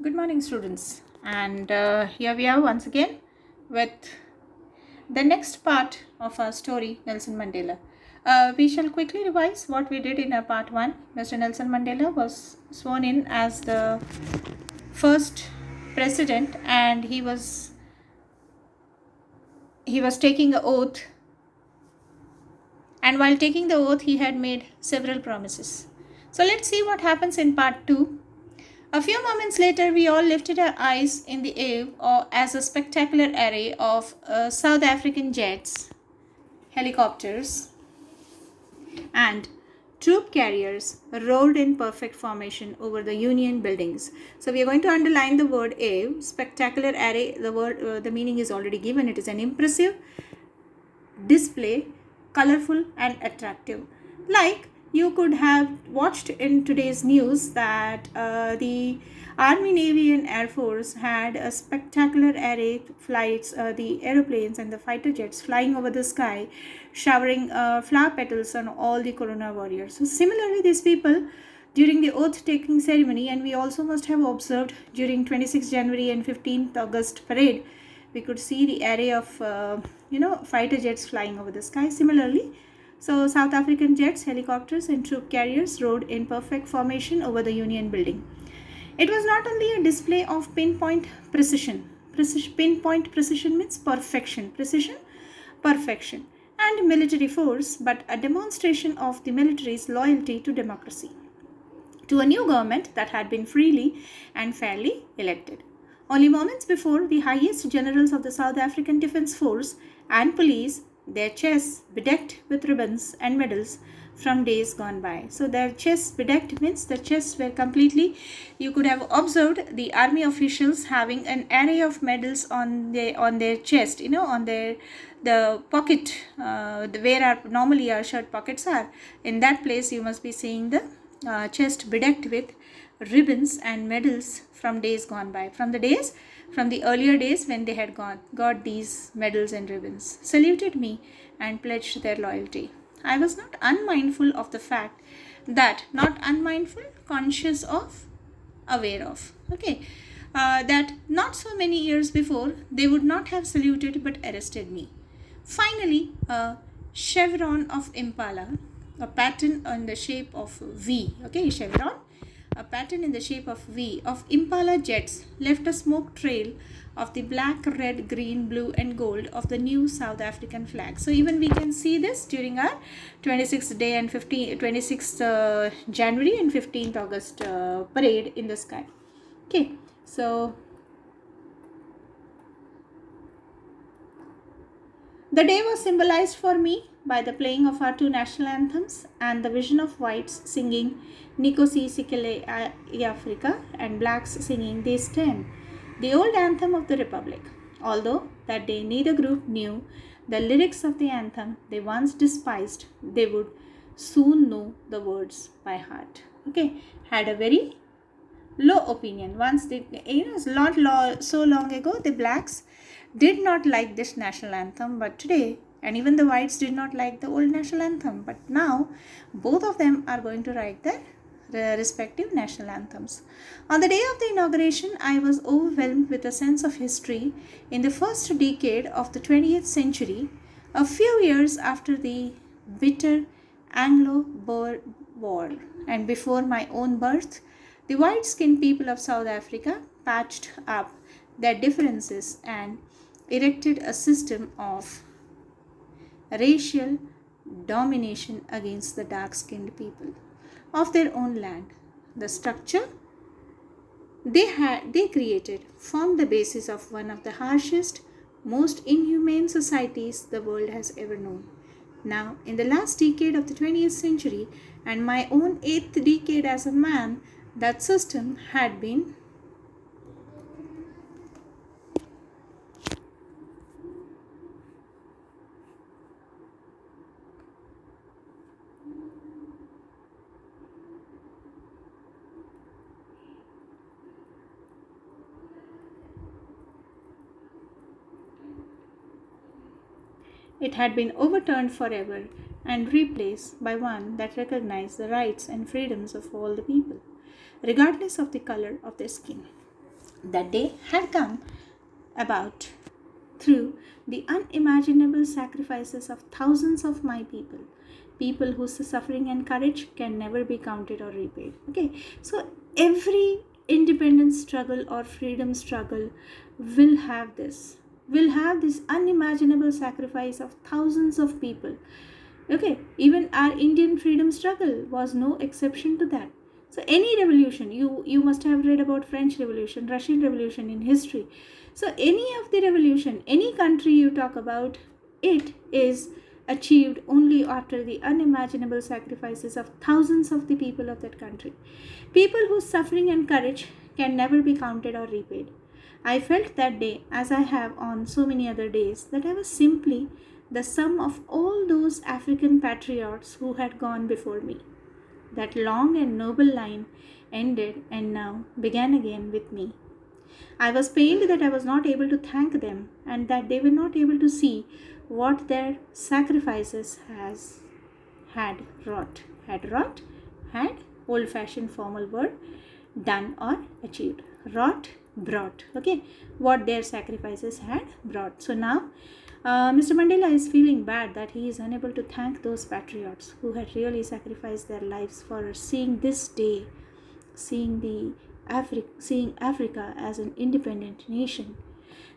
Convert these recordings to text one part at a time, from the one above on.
Good morning, students. And here we are once again with the next part of our story, Nelson Mandela. We shall quickly revise what we did in our part 1. Mr. Nelson Mandela was sworn in as the first president, and he was taking an oath, and while taking the oath he had made several promises. So let's see what happens in part 2. A few moments later, we all lifted our eyes in the air as a spectacular array of South African jets, helicopters, and troop carriers rolled in perfect formation over the Union buildings. So we are going to underline the word "a" spectacular array. The meaning is already given. It is an impressive display, colorful and attractive. Like you could have watched in today's news that the Army, Navy and Air Force had a spectacular array flights, the aeroplanes and the fighter jets flying over the sky, showering flower petals on all the Corona warriors. So similarly, these people during the oath taking ceremony, and we also must have observed during 26th January and 15th August parade, we could see the array of fighter jets flying over the sky. Similarly, so South African jets, helicopters and troop carriers rode in perfect formation over the Union building. It was not only a display of pinpoint precision. Pinpoint precision means perfection, precision, perfection, and military force, but a demonstration of the military's loyalty to democracy, to a new government that had been freely and fairly elected. Only moments before, the highest generals of the South African Defence Force and police, their chests bedecked with ribbons and medals from days gone by. So their chests bedecked means the chests were completely, you could have observed the army officials having an array of medals on their chest, on their the pocket, where normally our shirt pockets are. In that place you must be seeing the chest bedecked with ribbons and medals from days gone by, from the earlier days when they had got these medals and ribbons, saluted me and pledged their loyalty. I was not unmindful of the fact that, not unmindful, conscious of, aware of, okay, that not so many years before they would not have saluted but arrested me. Finally, a chevron of impala, a pattern in the shape of V, okay, chevron, a pattern in the shape of V of impala jets left a smoke trail of the black, red, green, blue and gold of the new South African flag. So even we can see this during our 26th day and 26th January and 15th August parade in the sky. Okay, so the day was symbolized for me by the playing of our two national anthems and the vision of whites singing Nkosi Sikelel' iAfrika and blacks singing They Stand, the old anthem of the Republic. Although that day neither group knew the lyrics of the anthem they once despised, they would soon know the words by heart. Okay, had a very low opinion. Once they, so long ago, the blacks did not like this national anthem, but today, and even the whites did not like the old national anthem, but now both of them are going to write their respective national anthems. On the day of the inauguration, I was overwhelmed with a sense of history in the first decade of the 20th century, a few years after the bitter Anglo-Boer War, and before my own birth. The white-skinned people of South Africa patched up their differences and erected a system of racial domination against the dark-skinned people of their own land. The structure they created formed the basis of one of the harshest, most inhumane societies the world has ever known. Now, in the last decade of the 20th century and my own 8th decade as a man, that system had been it had been overturned forever and replaced by one that recognized the rights and freedoms of all the people, regardless of the color of their skin. That day had come about through the unimaginable sacrifices of thousands of my people whose suffering and courage can never be counted or repaid. Okay, so every independence struggle or freedom struggle will have this, will have this unimaginable sacrifice of thousands of people. Okay, even our Indian freedom struggle was no exception to that. So any revolution, you must have read about French Revolution, Russian Revolution in history. So any of the revolution, any country you talk about, it is achieved only after the unimaginable sacrifices of thousands of the people of that country. People whose suffering and courage can never be counted or repaid. I felt that day, as I have on so many other days, that I was simply the sum of all those African patriots who had gone before me. That long and noble line ended and now began again with me. I was pained that I was not able to thank them and that they were not able to see what their sacrifices had wrought. Had old-fashioned formal word, done or achieved. Wrought, brought. Okay, what their sacrifices had brought. So now Mr. Mandela is feeling bad that he is unable to thank those patriots who had really sacrificed their lives for seeing this day, seeing Africa as an independent nation.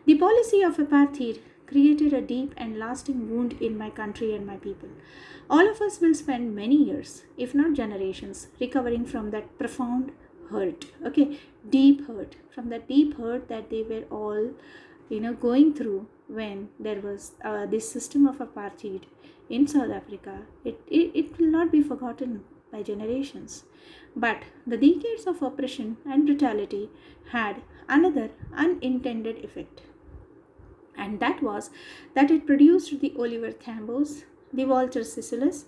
The policy of apartheid created a deep and lasting wound in my country and my people. All of us will spend many years, if not generations, recovering from that profound hurt. Okay, deep hurt, from that deep hurt that they were all, going through when there was this system of apartheid in South Africa. It will not be forgotten by generations. But the decades of oppression and brutality had another unintended effect, and that was that it produced the Oliver Thambos, the Walter Sisulu,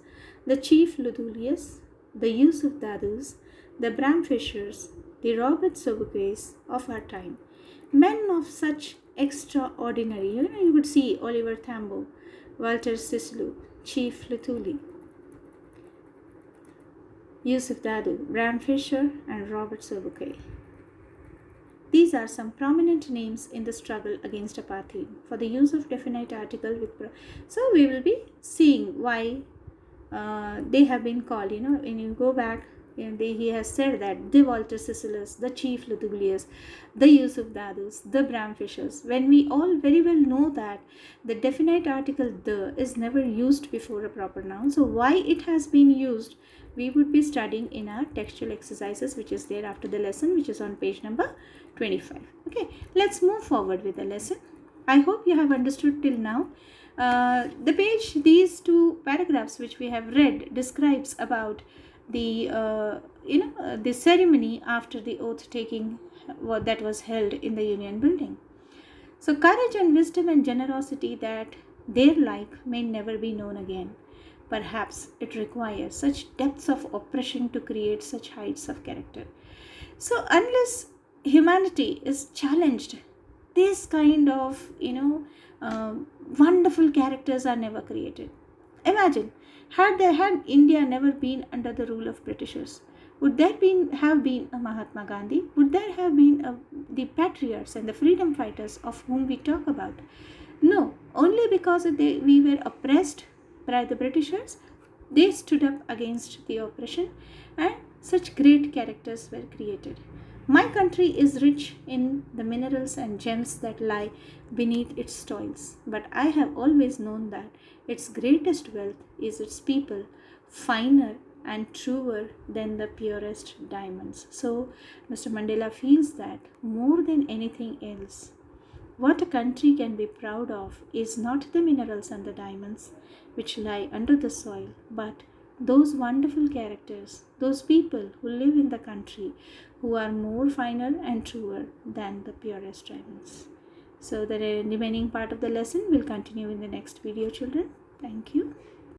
the Chief Luthuli, the Yusuf Dadus, the Bram Fishers, the Robert Sobukwe's of our time. Men of such extraordinary, you could see Oliver Tambo, Walter Sisulu, Chief Luthuli, Yusuf Dadu, Bram Fisher, and Robert Sobukwe. These are some prominent names in the struggle against apartheid for the use of definite article with. So we will be seeing why they have been called. When you go back, he has said that the Walter Sisulu, the Chief Luthuli, the Yusuf Dadus, the Bram Fishers. When we all very well know that the definite article the is never used before a proper noun. So why it has been used, we would be studying in our textual exercises, which is there after the lesson, which is on page number 25. Okay, let's move forward with the lesson. I hope you have understood till now. The page, these two paragraphs which we have read, describes about the the ceremony after the oath taking that was held in the Union Building. So courage and wisdom and generosity that their like may never be known again. Perhaps it requires such depths of oppression to create such heights of character. So unless humanity is challenged, this kind of wonderful characters are never created. Imagine, had India never been under the rule of Britishers, would there have been a Mahatma Gandhi? Would there have been the patriots and the freedom fighters of whom we talk about? No, only because we were oppressed by the Britishers, they stood up against the oppression and such great characters were created. My country is rich in the minerals and gems that lie beneath its soils, but I have always known that its greatest wealth is its people, finer and truer than the purest diamonds. So, Mr. Mandela feels that more than anything else, what a country can be proud of is not the minerals and the diamonds which lie under the soil, but those wonderful characters, those people who live in the country, who are more finer and truer than the purest diamonds. So the remaining part of the lesson will continue in the next video, children. Thank you.